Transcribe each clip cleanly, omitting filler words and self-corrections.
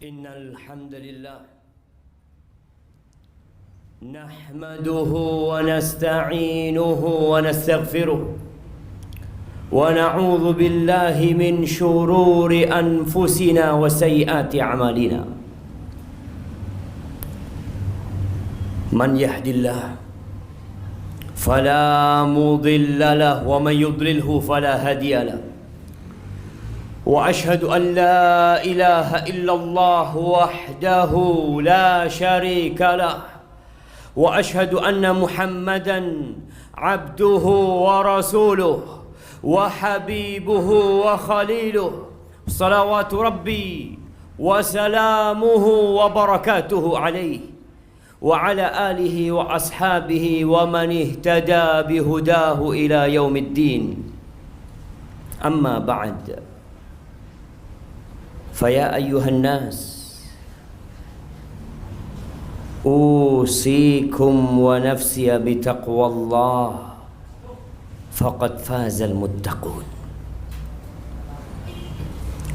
إن الحمد لله نحمده ونستعينه ونستغفره ونعوذ بالله من شرور أنفسنا وسيئات أعمالنا من يهد الله فلا مضل له ومن يضلله فلا هادي له وأشهد أن لا إله إلا الله وحده لا شريك له وأشهد أن محمدا عبده ورسوله وحبيبه وخليله صلوات ربي وسلامه وبركاته عليه وعلى آله وأصحابه ومن اهتدى بهداه إلى يوم الدين أما بعد فيا أيها الناس أوصيكم ونفسي بتقوى الله فقد فاز المتقون.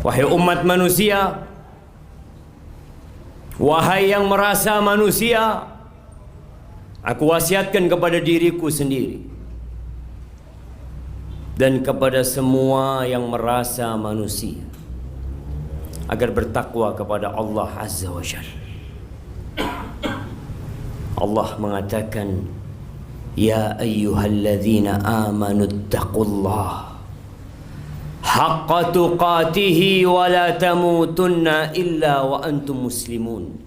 Wahai umat manusia, wahai yang merasa manusia, aku wasiatkan kepada diriku sendiri dan kepada semua yang merasa manusia agar bertakwa kepada Allah Azza wa Jalla. Allah mengatakan, Ya ayyuhalladzina amanu taqullaha haqqa tuqatihi wa la tamutunna illa wa antum muslimun.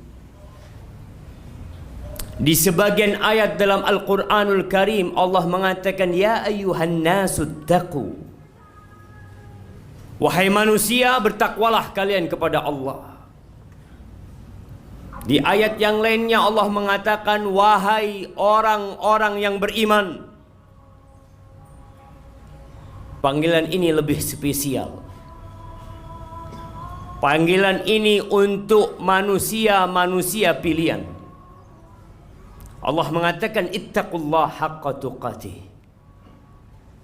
Di sebagian ayat dalam Al-Quranul Karim Allah mengatakan, Ya ayyuhan nasu taqu, wahai manusia, bertakwalah kalian kepada Allah. Di ayat yang lainnya Allah mengatakan, wahai orang-orang yang beriman. Panggilan ini lebih spesial. Panggilan ini untuk manusia-manusia pilihan. Allah mengatakan, ittaqullah haqqa tuqatih.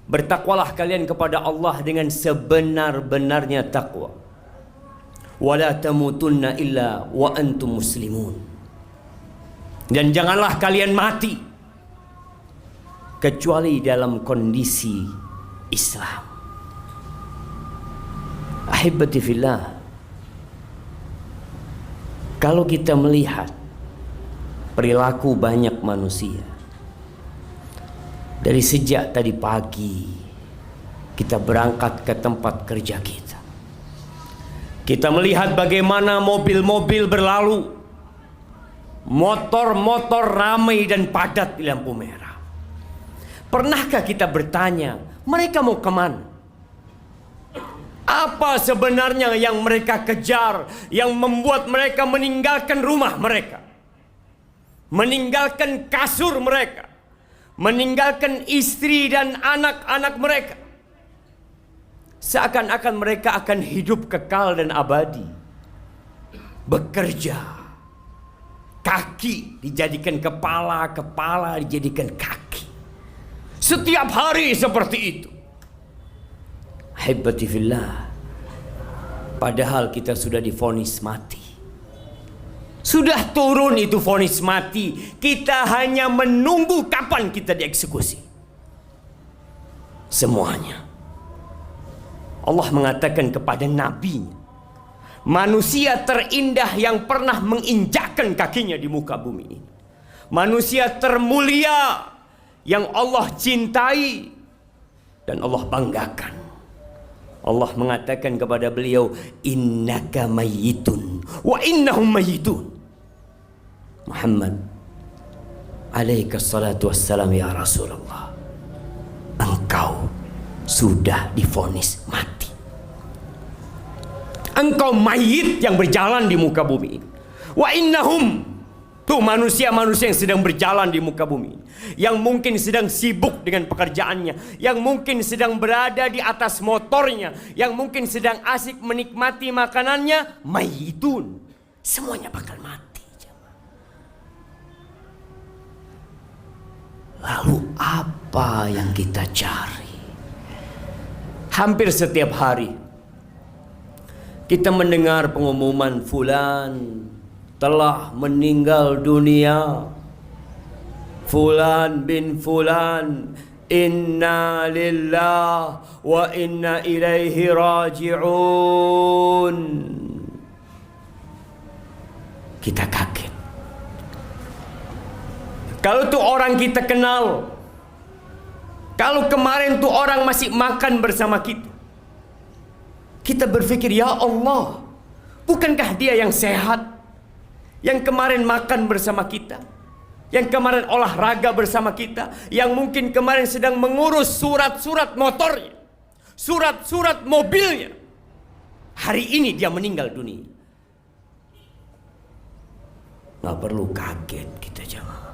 Bertakwalah kalian kepada Allah dengan sebenar-benarnya takwa. Wala tamutunna illa wa antum muslimun. Dan janganlah kalian mati kecuali dalam kondisi Islam. Ahibati fillah, kalau kita melihat perilaku banyak manusia dari sejak tadi pagi kita berangkat ke tempat kerja kita, kita melihat bagaimana mobil-mobil berlalu, motor-motor ramai dan padat di lampu merah. Pernahkah kita bertanya, mereka mau kemana? Apa sebenarnya yang mereka kejar, yang membuat mereka meninggalkan rumah mereka, meninggalkan kasur mereka, meninggalkan istri dan anak-anak mereka? Seakan-akan mereka akan hidup kekal dan abadi. Bekerja, kaki dijadikan kepala, kepala dijadikan kaki. Setiap hari seperti itu. Ahibati fillah, padahal kita sudah divonis mati. Sudah turun itu vonis mati. Kita hanya menunggu kapan kita dieksekusi. Semuanya. Allah mengatakan kepada nabinya, manusia terindah yang pernah menginjakkan kakinya di muka bumi ini, manusia termulia yang Allah cintai dan Allah banggakan. Allah mengatakan kepada beliau, innaka mayyitun wa innahum mayyitun. Muhammad alaika salatu wassalam, ya Rasulullah, engkau sudah divonis mati. Engkau mayit yang berjalan di muka bumi ini. Wa innahum, tuh manusia-manusia yang sedang berjalan di muka bumi ini, yang mungkin sedang sibuk dengan pekerjaannya, yang mungkin sedang berada di atas motornya, yang mungkin sedang asik menikmati makanannya, mayitun. Semuanya bakal mati. Lalu apa yang kita cari? Hampir setiap hari kita mendengar pengumuman fulan telah meninggal dunia, fulan bin fulan, inna lillah wa inna ilaihi raji'un. Kita kaget. Kalau tuh orang kita kenal, kalau kemarin tuh orang masih makan bersama kita, kita berpikir, ya Allah, bukankah dia yang sehat, yang kemarin makan bersama kita, yang kemarin olahraga bersama kita, yang mungkin kemarin sedang mengurus surat-surat motornya, surat-surat mobilnya, hari ini dia meninggal dunia. Nggak perlu kaget kita jemaah,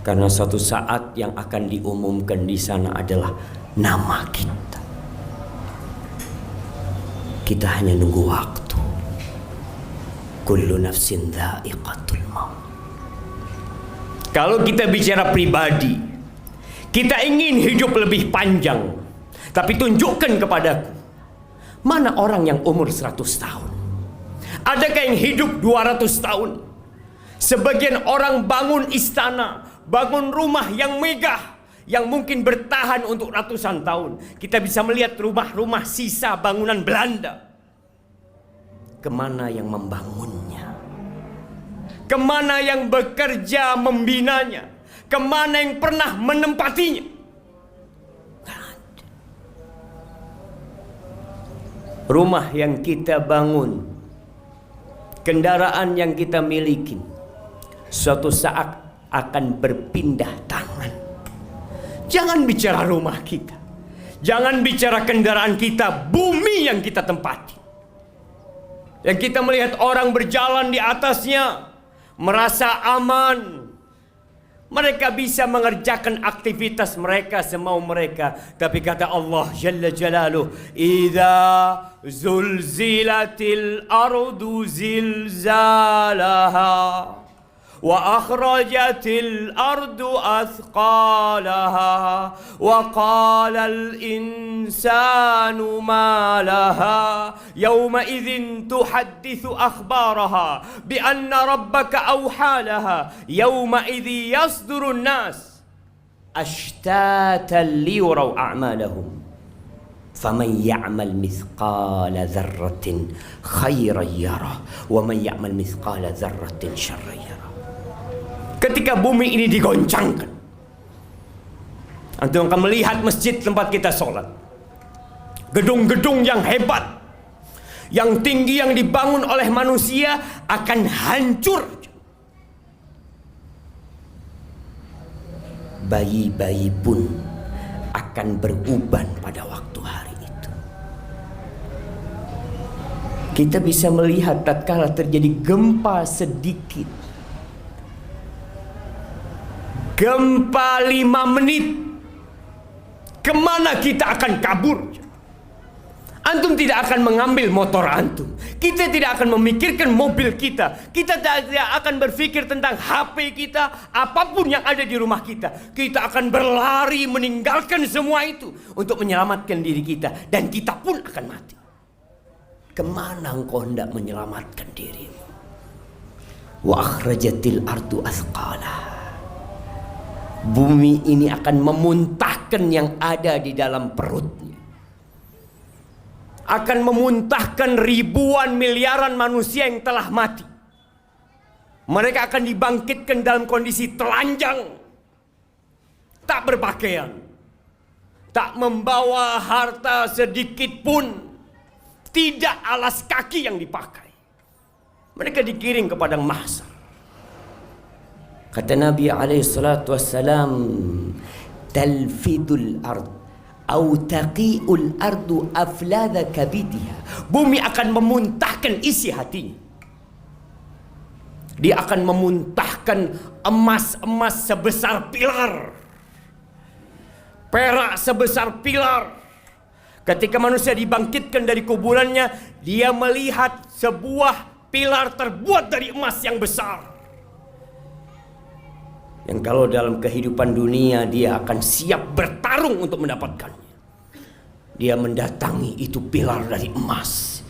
karena suatu saat yang akan diumumkan di sana adalah nama kita. Kita hanya nunggu waktu. Kullu nafsin dha'iqatul maut. Kalau kita bicara pribadi, kita ingin hidup lebih panjang, tapi tunjukkan kepadaku, mana orang yang umur 100 tahun? Adakah yang hidup 200 tahun? Sebagian orang bangun istana, bangun rumah yang megah, yang mungkin bertahan untuk ratusan tahun. Kita bisa melihat rumah-rumah sisa bangunan Belanda. Kemana yang membangunnya? Kemana yang bekerja membinanya? Kemana yang pernah menempatinya? Rumah yang kita bangun, kendaraan yang kita miliki, suatu saat akan berpindah tangan. Jangan bicara rumah kita, jangan bicara kendaraan kita, bumi yang kita tempati, yang kita melihat orang berjalan di atasnya, merasa aman. Mereka bisa mengerjakan aktivitas mereka semau mereka. Tapi kata Allah Jalla Jalaluh, "Idza zulzilatil ardu zilzalaha wa akhrajatil ardu athqalaha wa qala al insanu ma laha yawma idzin tuhadditsu akhbaraha bi anna rabbaka awhalaha yawma idzi yasdurun nas ashtatan liyuraw a'malahum faman ya'mal mithqala dzarratin khairan yarah wa man ya'mal mithqala dzarratin syarran yarah." Ketika bumi ini digoncangkan, antum akan melihat masjid tempat kita sholat, gedung-gedung yang hebat, yang tinggi, yang dibangun oleh manusia akan hancur. Bayi-bayi pun akan beruban pada waktu hari itu. Kita bisa melihat tatkala terjadi gempa sedikit, gempa 5 menit, kemana kita akan kabur? Antum tidak akan mengambil motor antum, kita tidak akan memikirkan mobil kita, kita tidak akan berpikir tentang HP kita, apapun yang ada di rumah kita. Kita akan berlari meninggalkan semua itu untuk menyelamatkan diri kita, dan kita pun akan mati. Kemana engkau hendak menyelamatkan dirimu? Wa akhrajatil ardu athqalaha. Bumi ini akan memuntahkan yang ada di dalam perutnya, akan memuntahkan ribuan miliaran manusia yang telah mati. Mereka akan dibangkitkan dalam kondisi telanjang, tak berpakaian, tak membawa harta sedikit pun, tidak alas kaki yang dipakai. Mereka digiring ke padang mahsyar. Kata Nabi alaihissalatu wassalam, talfidul ard au taqi'ul ardu afladha kabidiha. Bumi akan memuntahkan isi hatinya. Dia akan memuntahkan emas-emas sebesar pilar, perak sebesar pilar. Ketika manusia dibangkitkan dari kuburannya, dia melihat sebuah pilar terbuat dari emas yang besar, yang kalau dalam kehidupan dunia dia akan siap bertarung untuk mendapatkannya. Dia mendatangi itu pilar dari emas.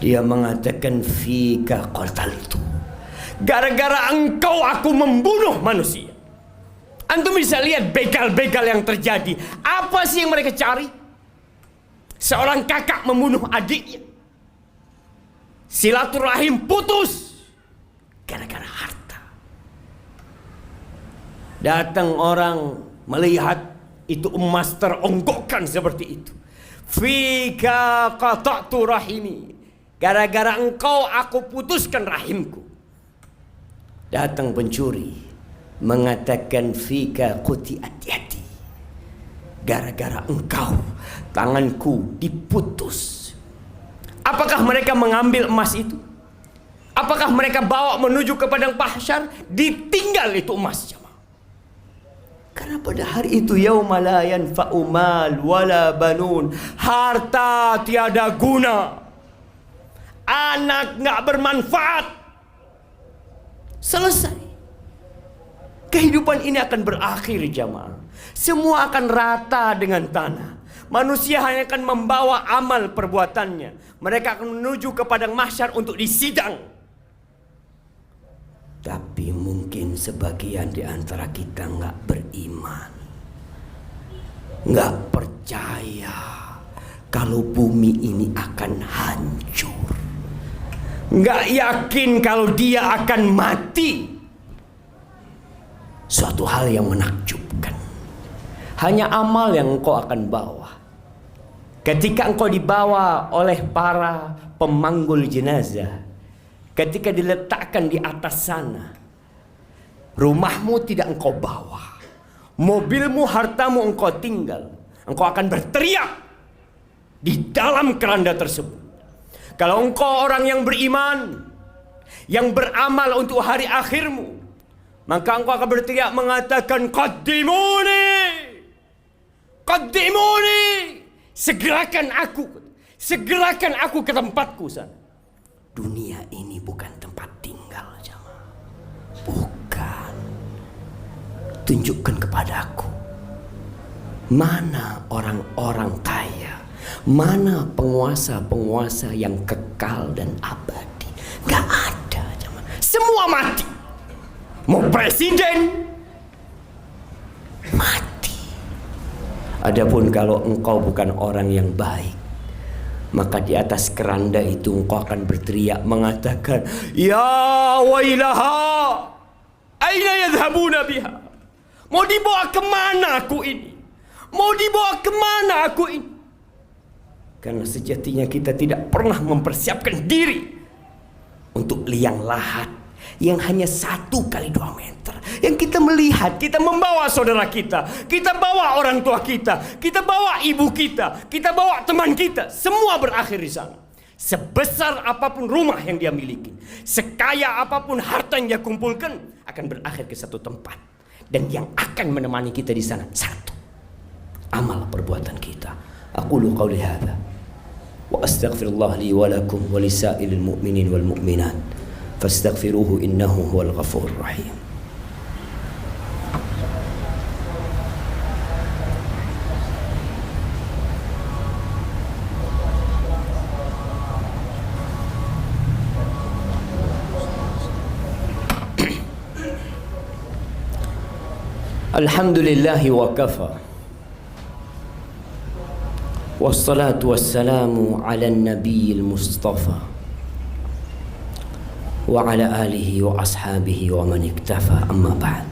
Dia mengatakan, fika qataltu. Gara-gara engkau aku membunuh manusia. Antum bisa lihat begal-begal yang terjadi. Apa sih yang mereka cari? Seorang kakak membunuh adiknya. Silaturahim putus gara-gara harta. Datang orang melihat itu emas teronggokkan seperti itu. Fika qata'tu rahimi. Gara-gara engkau aku putuskan rahimku. Datang pencuri mengatakan, fika quti'at yadi. Gara-gara engkau tanganku diputus. Apakah mereka mengambil emas itu? Apakah mereka bawa menuju ke padang mahsyar? Ditinggal itu emasnya. Karena pada hari itu yauma la yanfa'u mal wala banun. Harta tiada guna. Anak nggak bermanfaat. Selesai. Kehidupan ini akan berakhir, jamaah. Semua akan rata dengan tanah. Manusia hanya akan membawa amal perbuatannya. Mereka akan menuju ke padang mahsyar untuk disidang. Tapi mungkin sebagian di antara kita nggak beriman, nggak percaya kalau bumi ini akan hancur, nggak yakin kalau dia akan mati. Suatu hal yang menakjubkan. Hanya amal yang engkau akan bawa. Ketika engkau dibawa oleh para pemanggul jenazah, ketika diletakkan di atas sana, rumahmu tidak engkau bawa, mobilmu, hartamu engkau tinggal. Engkau akan berteriak di dalam keranda tersebut. Kalau engkau orang yang beriman, yang beramal untuk hari akhirmu, maka engkau akan berteriak mengatakan, qaddimuni, qaddimuni, segerakan aku ke tempatku sana. Dunia ini bukan tempat tinggal, jamaah. Bukan. Tunjukkan kepadaku, mana orang-orang kaya, mana penguasa-penguasa yang kekal dan abadi. Gak ada, jamaah. Semua mati. Mau presiden mati. Adapun kalau engkau bukan orang yang baik, maka di atas keranda itu engkau akan berteriak mengatakan, ya wailaha, aina yadhhabuna biha. Mau dibawa kemana aku ini? Mau dibawa kemana aku ini? Karena sejatinya kita tidak pernah mempersiapkan diri untuk liang lahat yang hanya 1 kali 2 meter. Yang kita melihat, kita membawa saudara kita bawa orang tua kita bawa ibu kita bawa teman kita, semua berakhir di sana. Sebesar apapun rumah yang dia miliki, sekaya apapun harta yang dia kumpulkan, akan berakhir ke satu tempat. Dan yang akan menemani kita di sana satu, amal perbuatan kita. Aqulu qawli hadza wa astaghfirullah li wa lakum wa lisairil mu'minin wal mu'minat fastaghfiruhu innahu huwal ghafurur rahim. Alhamdulillahi wa kafa, wassalatu wassalamu ala nabiyil mustafa wa ala alihi wa ashabihi wa man iktafa, amma ba'd.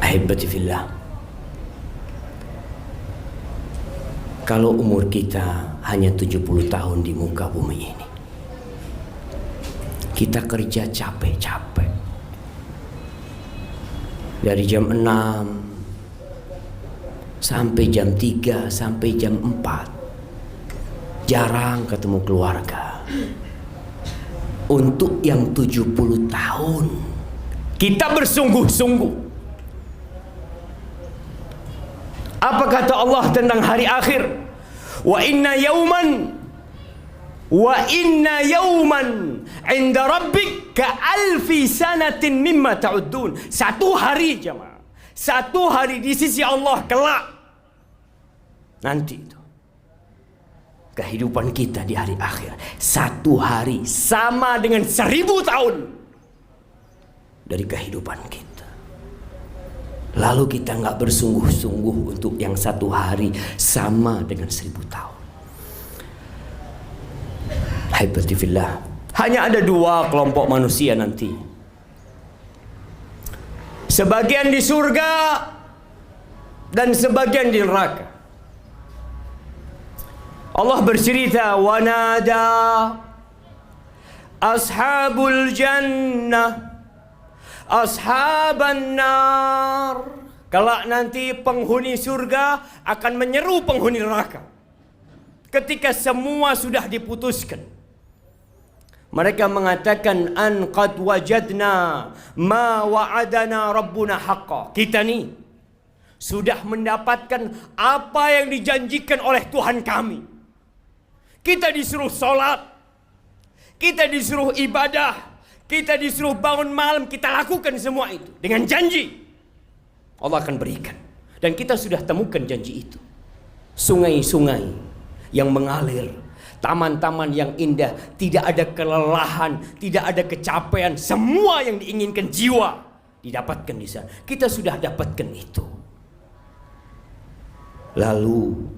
Ahibati fillah, kalau umur kita hanya 70 tahun di muka bumi ini, kita kerja capek-capek dari jam 6 sampai jam 3 sampai jam 4, jarang ketemu keluarga. Untuk yang 70 tahun kita bersungguh-sungguh. Apa kata Allah tentang hari akhir? Wa inna yawman inda rabbik ka alfi sanatin mimma ta'uddun. Satu hari, jemaah, satu hari di sisi Allah kelak Nanti itu kehidupan kita di hari akhir, satu hari sama dengan 1000 tahun dari kehidupan kita. Lalu kita nggak bersungguh-sungguh untuk yang satu hari sama dengan 1000 tahun. Haibati fillah. Hanya ada 2 kelompok manusia nanti. Sebagian di surga dan sebagian di neraka. Allah bercerita, wanada ashabul jannah ashaban nar. Kelak nanti penghuni surga akan menyeru penghuni neraka. Ketika semua sudah diputuskan, mereka mengatakan, an qad wajadna ma wa'adana rabbuna haqqa. Kita nih sudah mendapatkan apa yang dijanjikan oleh Tuhan kami. Kita disuruh sholat, kita disuruh ibadah, kita disuruh bangun malam, kita lakukan semua itu dengan janji Allah akan berikan. Dan kita sudah temukan janji itu. Sungai-sungai yang mengalir, taman-taman yang indah, tidak ada kelelahan, tidak ada kecapean, semua yang diinginkan jiwa didapatkan di sana. Kita sudah dapatkan itu. Lalu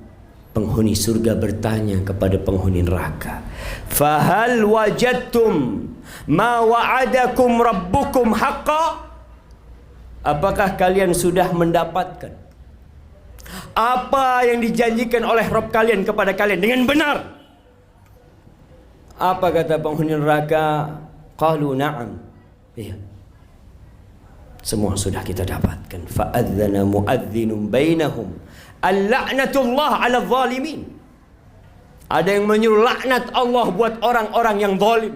penghuni surga bertanya kepada penghuni neraka, fahal wajadtum ma wa'adakum rabbukum haqqa? Apakah kalian sudah mendapatkan apa yang dijanjikan oleh Rabb kalian kepada kalian dengan benar? Apa kata penghuni neraka? Qalu na'am. Iya, semua sudah kita dapatkan. Fa'adzana mu'adzinun bainahum al-la'natullah 'ala zalimin. Ada yang menyuruh laknat Allah buat orang-orang yang zalim.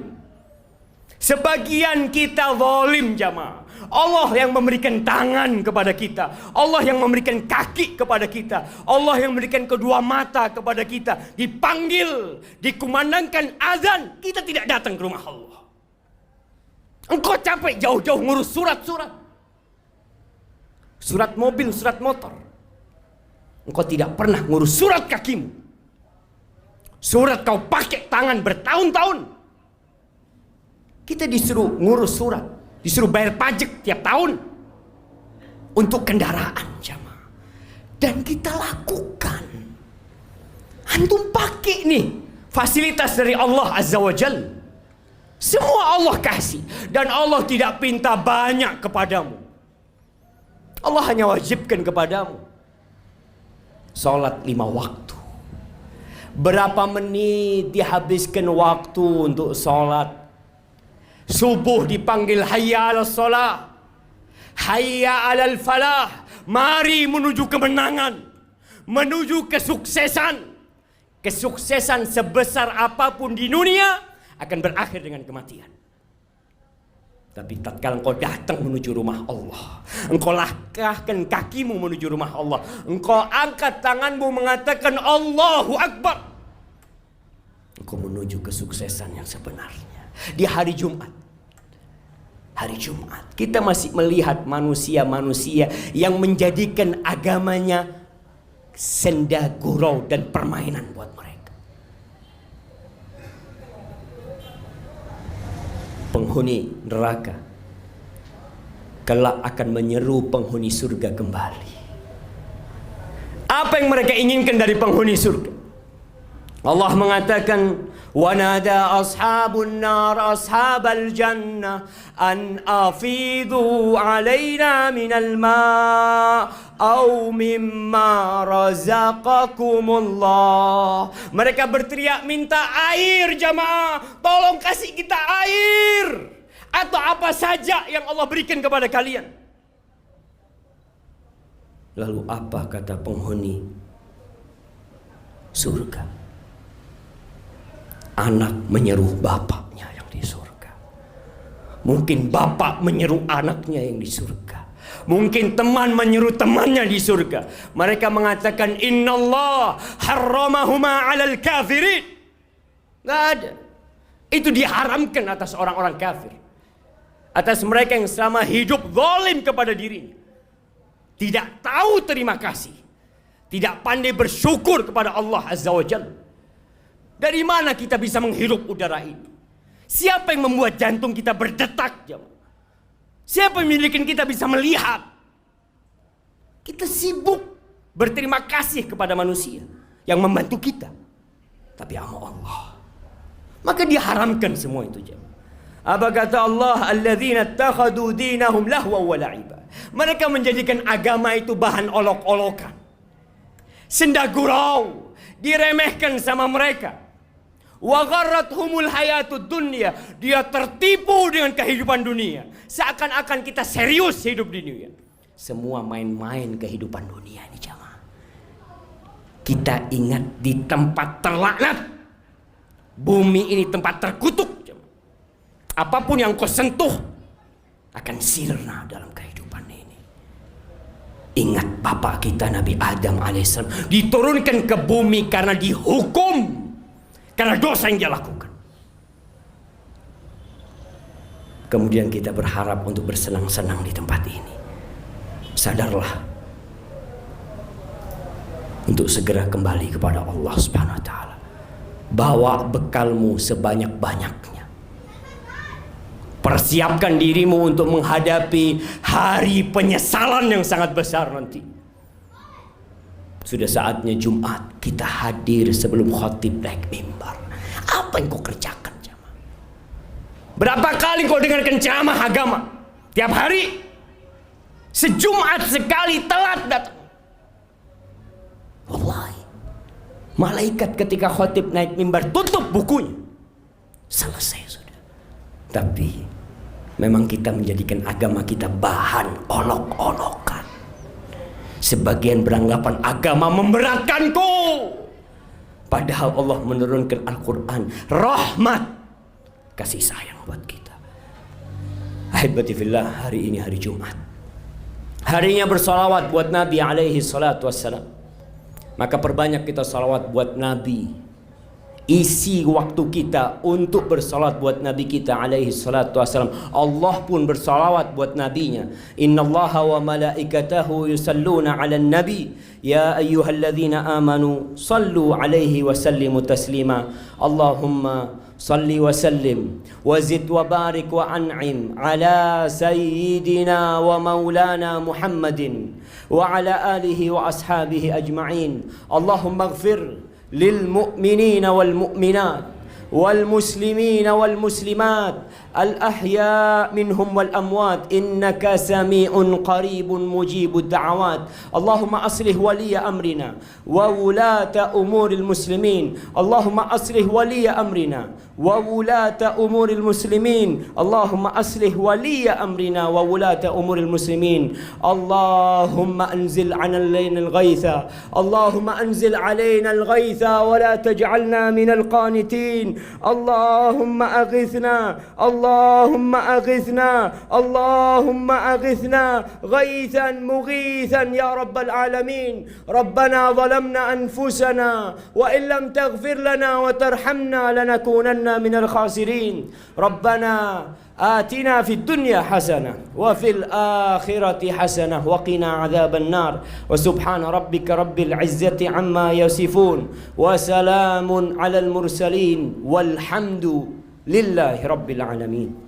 Sebagian kita zalim jamaah. Allah yang memberikan tangan kepada kita, Allah yang memberikan kaki kepada kita, Allah yang memberikan kedua mata kepada kita. Dipanggil, dikumandangkan azan, kita tidak datang ke rumah Allah. Engkau capek jauh-jauh ngurus surat-surat, surat mobil, surat motor. Engkau tidak pernah ngurus surat kakimu. Surat kau pakai tangan bertahun-tahun. Kita disuruh ngurus surat, disuruh bayar pajak tiap tahun untuk kendaraan jamaah. Dan kita lakukan. Antum pakai nih fasilitas dari Allah Azza wa Jalla. Semua Allah kasih. Dan Allah tidak pinta banyak kepadamu. Allah hanya wajibkan kepadamu salat 5 waktu. Berapa menit dihabiskan waktu untuk salat? Subuh dipanggil hayya 'alas shalah, hayya 'alal falah. Mari menuju kemenangan, menuju kesuksesan. Kesuksesan sebesar apapun di dunia akan berakhir dengan kematian. Tapi tatkala engkau datang menuju rumah Allah, engkau langkahkan kakimu menuju rumah Allah, engkau angkat tanganmu mengatakan Allahu Akbar, engkau menuju kesuksesan yang sebenarnya. Di hari Jumat, kita masih melihat manusia-manusia yang menjadikan agamanya senda gurau dan permainan buat mereka. Penghuni neraka kelak akan menyeru penghuni surga kembali. Apa yang mereka inginkan dari penghuni surga? Allah mengatakan, wanada ashabun nar ashabal jannah an afidu alaina minal ma' au mimma razaqakumullah. Mereka berteriak minta air jamaah, tolong kasih kita air atau apa saja yang Allah berikan kepada kalian. Lalu apa kata penghuni surga? Anak menyeru bapaknya yang di surga. Mungkin bapak menyeru anaknya yang di surga. Mungkin teman menyeru temannya di surga. Mereka mengatakan innallah harramahuma 'alal kafirin. Gak ada. Itu diharamkan atas orang-orang kafir. Atas mereka yang selama hidup zalim kepada dirinya. Tidak tahu terima kasih. tidak pandai bersyukur kepada Allah Azza wa Jalla. Dari mana kita bisa menghirup udara ini? Siapa yang membuat jantung kita berdetak? Siapa yang membuat kita bisa melihat? Kita sibuk berterima kasih kepada manusia yang membantu kita. Tapi sama Allah, maka diharamkan semua itu. Apa kata Allah? Alladzina ittakhadhu dinahum lahwa wa la'iba. Mereka menjadikan agama itu bahan olok-olokan, senda gurau, diremehkan sama mereka. Wa gharrathumul hayatud dunya. Dia tertipu dengan kehidupan dunia, seakan-akan kita serius hidup di dunia. Semua main-main kehidupan dunia ini jamaah. Kita ingat di tempat terlaknat. Bumi ini tempat terkutuk jamaah. Apapun yang kau sentuh akan sirna dalam kehidupan ini. Ingat bapak kita Nabi Adam alaihissalam diturunkan ke bumi karena dihukum karena dosa yang dia lakukan. Kemudian kita berharap untuk bersenang-senang di tempat ini. Sadarlah untuk segera kembali kepada Allah Subhanahu wa taala. Bawa bekalmu sebanyak-banyaknya. Persiapkan dirimu untuk menghadapi hari penyesalan yang sangat besar nanti. Sudah saatnya Jumat kita hadir sebelum khatib naik mimbar. Apa yang kau kerjakan jamaah? Berapa kali kau dengarkan ceramah agama? Tiap hari? Sejumat sekali telat datang. Wallahi, malaikat ketika khatib naik mimbar tutup bukunya. Selesai sudah. Tapi memang kita menjadikan agama kita bahan olok-olokan. Sebagian beranggapan agama memberatkanku, padahal Allah menurunkan Al-Quran rahmat, kasih sayang buat kita. Ahibati fillah, hari ini hari Jumat, harinya bersalawat buat Nabi alaihi salatu wassalam. Maka perbanyak kita salawat buat Nabi. Isi waktu kita untuk bersalat buat Nabi kita alaihi salatu wassalam. Allah pun bersalawat buat nabinya. Innallaha wa malaikatahu yusalluna 'alan nabi ya ayyuhalladzina amanu sallu 'alaihi wa sallimu taslima. Allahumma salli wa sallim wa zid wa barik wa an'im ala sayyidina wa maulana Muhammadin wa ala alihi wa ashabihi ajma'in. Allahumma ighfir للمؤمنين والمؤمنات والمسلمين والمسلمات الأحياء منهم والأموات إنك سميع قريب مجيب الدعوات. اللهم أصلح ولي أمرنا وولاة أمور المسلمين. اللهم أصلح ولي أمرنا وولاة أمور المسلمين. اللهم أصلح ولي أمرنا وولاة أمور المسلمين. اللهم أنزل علينا الغيث. اللهم أنزل علينا الغيث ولا تجعلنا من القانتين. اللهم أغثنا. اللهم أغثنا. اللهم أغثنا غيثا مغيثا يا رب العالمين. ربنا ظلمنا أنفسنا وإن لم تغفر لنا وترحمنا لنكونن من الخاسرين. ربنا آتنا في الدنيا حسنة وفي الآخرة حسنة وقنا عذاب النار. وسبحان ربك رب العزة عما يصفون وسلام على المرسلين والحمد لله رب العالمين.